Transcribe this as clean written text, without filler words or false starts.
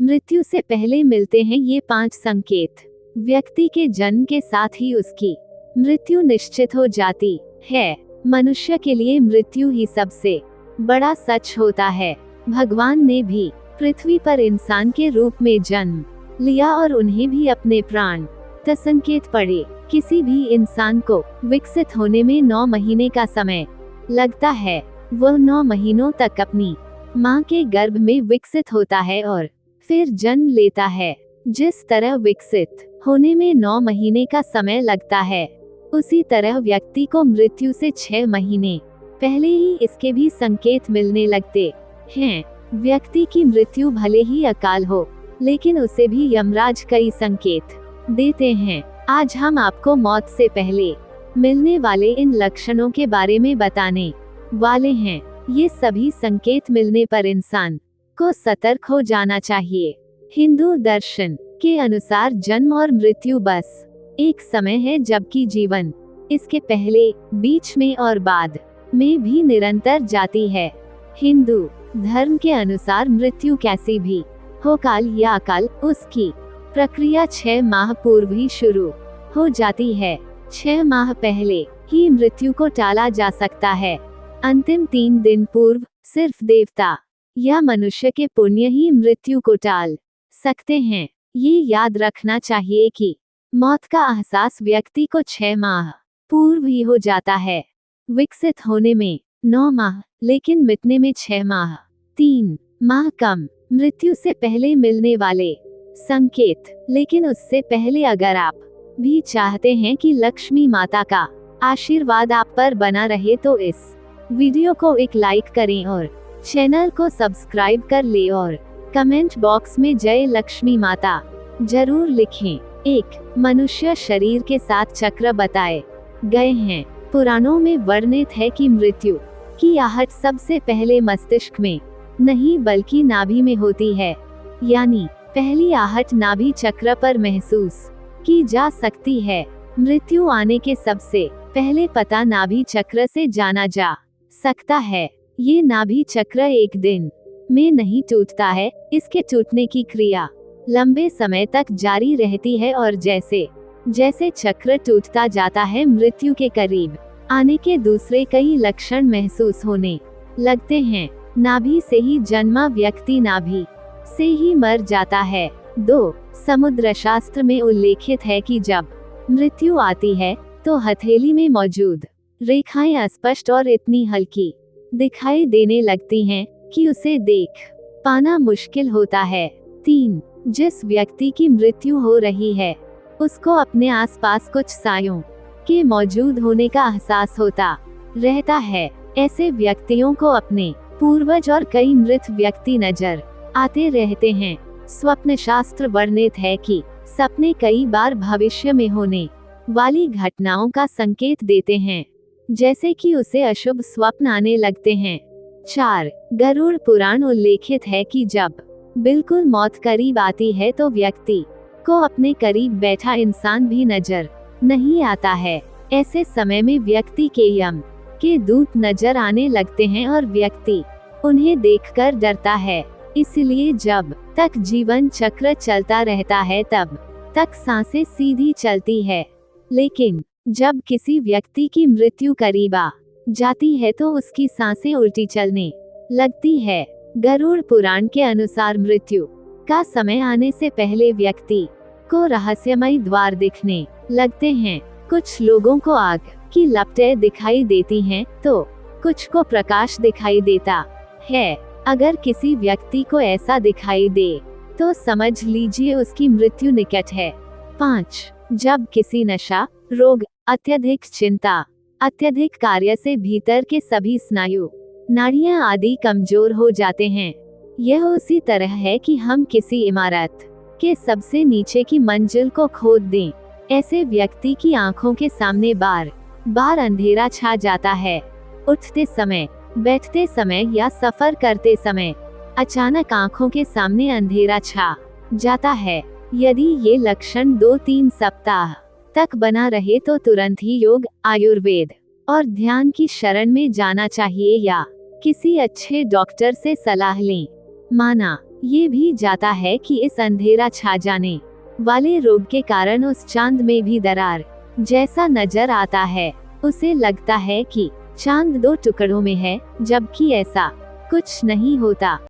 मृत्यु से पहले मिलते हैं ये 5 संकेत। व्यक्ति के जन्म के साथ ही उसकी मृत्यु निश्चित हो जाती है। मनुष्य के लिए मृत्यु ही सबसे बड़ा सच होता है। भगवान ने भी पृथ्वी पर इंसान के रूप में जन्म लिया और उन्हें भी अपने प्राण संकेत पड़े। किसी भी इंसान को विकसित होने में 9 महीने का समय लगता है। वह 9 महीनों तक अपनी माँ के गर्भ में विकसित होता है और फिर जन्म लेता है। जिस तरह विकसित होने में 9 महीने का समय लगता है, उसी तरह व्यक्ति को मृत्यु से 6 महीने पहले ही इसके भी संकेत मिलने लगते हैं। व्यक्ति की मृत्यु भले ही अकाल हो, लेकिन उसे भी यमराज कई संकेत देते हैं। आज हम आपको मौत से पहले मिलने वाले इन लक्षणों के बारे में बताने वाले हैं। ये सभी संकेत मिलने पर इंसान को सतर्क हो जाना चाहिए। हिंदू दर्शन के अनुसार जन्म और मृत्यु बस एक समय है, जबकि जीवन इसके पहले, बीच में और बाद में भी निरंतर जाती है। हिंदू धर्म के अनुसार मृत्यु कैसी भी हो, काल या अकाल, उसकी प्रक्रिया 6 माह पूर्व ही शुरू हो जाती है। 6 माह पहले ही मृत्यु को टाला जा सकता है। अंतिम 3 दिन पूर्व सिर्फ देवता या मनुष्य के पुण्य ही मृत्यु को टाल सकते हैं। ये याद रखना चाहिए कि मौत का एहसास व्यक्ति को 6 माह पूर्व ही हो जाता है। विकसित होने में 9 माह, लेकिन मिटने में 6 माह, 3 माह कम। मृत्यु से पहले मिलने वाले संकेत। लेकिन उससे पहले अगर आप भी चाहते हैं कि लक्ष्मी माता का आशीर्वाद आप पर बना रहे, तो इस वीडियो को एक लाइक करें और चैनल को सब्सक्राइब कर ले और कमेंट बॉक्स में जय लक्ष्मी माता जरूर लिखें। 1. मनुष्य शरीर के साथ चक्र बताए गए हैं। पुराणों में वर्णित है कि मृत्यु की आहट सबसे पहले मस्तिष्क में नहीं, बल्कि नाभि में होती है। यानी पहली आहट नाभि चक्र पर महसूस की जा सकती है। मृत्यु आने के सबसे पहले पता नाभि चक्र से जाना जा सकता है। ये नाभि चक्र एक दिन में नहीं टूटता है, इसके टूटने की क्रिया लंबे समय तक जारी रहती है और जैसे जैसे चक्र टूटता जाता है, मृत्यु के करीब आने के दूसरे कई लक्षण महसूस होने लगते हैं। नाभि से ही जन्मा व्यक्ति नाभि से ही मर जाता है। 2. समुद्र शास्त्र में उल्लेखित है कि जब मृत्यु आती है, तो हथेली में मौजूद रेखाएं अस्पष्ट और इतनी हल्की दिखाई देने लगती हैं कि उसे देख पाना मुश्किल होता है। 3. जिस व्यक्ति की मृत्यु हो रही है, उसको अपने आसपास कुछ सायों के मौजूद होने का एहसास होता रहता है। ऐसे व्यक्तियों को अपने पूर्वज और कई मृत व्यक्ति नजर आते रहते हैं। स्वप्न शास्त्र वर्णित है कि सपने कई बार भविष्य में होने वाली घटनाओं का संकेत देते हैं, जैसे कि उसे अशुभ स्वप्न आने लगते हैं। 4. गरुड़ पुराण उल्लेखित है कि जब बिल्कुल मौत करीब आती है, तो व्यक्ति को अपने करीब बैठा इंसान भी नजर नहीं आता है। ऐसे समय में व्यक्ति के यम के दूत नजर आने लगते हैं और व्यक्ति उन्हें देखकर डरता है। इसलिए जब तक जीवन चक्र चलता रहता है, तब तक सांसें सीधी चलती है। लेकिन जब किसी व्यक्ति की मृत्यु करीब आ जाती है, तो उसकी सांसें उल्टी चलने लगती है। गरुड़ पुराण के अनुसार मृत्यु का समय आने से पहले व्यक्ति को रहस्यमय द्वार दिखने लगते हैं। कुछ लोगों को आग की लपटें दिखाई देती हैं, तो कुछ को प्रकाश दिखाई देता है। अगर किसी व्यक्ति को ऐसा दिखाई दे, तो समझ लीजिए उसकी मृत्यु निकट है। 5. जब किसी नशा, रोग, अत्यधिक चिंता, अत्यधिक कार्य से भीतर के सभी स्नायु, नाड़ियां आदि कमजोर हो जाते हैं। यह उसी तरह है कि हम किसी इमारत के सबसे नीचे की मंजिल को खोद दें। ऐसे व्यक्ति की आंखों के सामने बार बार अंधेरा छा जाता है। उठते समय, बैठते समय या सफर करते समय अचानक आंखों के सामने अंधेरा छा जाता है। यदि ये लक्षण 2-3 सप्ताह तक बना रहे, तो तुरंत ही योग, आयुर्वेद और ध्यान की शरण में जाना चाहिए या किसी अच्छे डॉक्टर से सलाह लें। माना ये भी जाता है कि इस अंधेरा छा जाने वाले रोग के कारण उस चांद में भी दरार जैसा नजर आता है। उसे लगता है कि चांद दो टुकड़ों में है, जबकि ऐसा कुछ नहीं होता।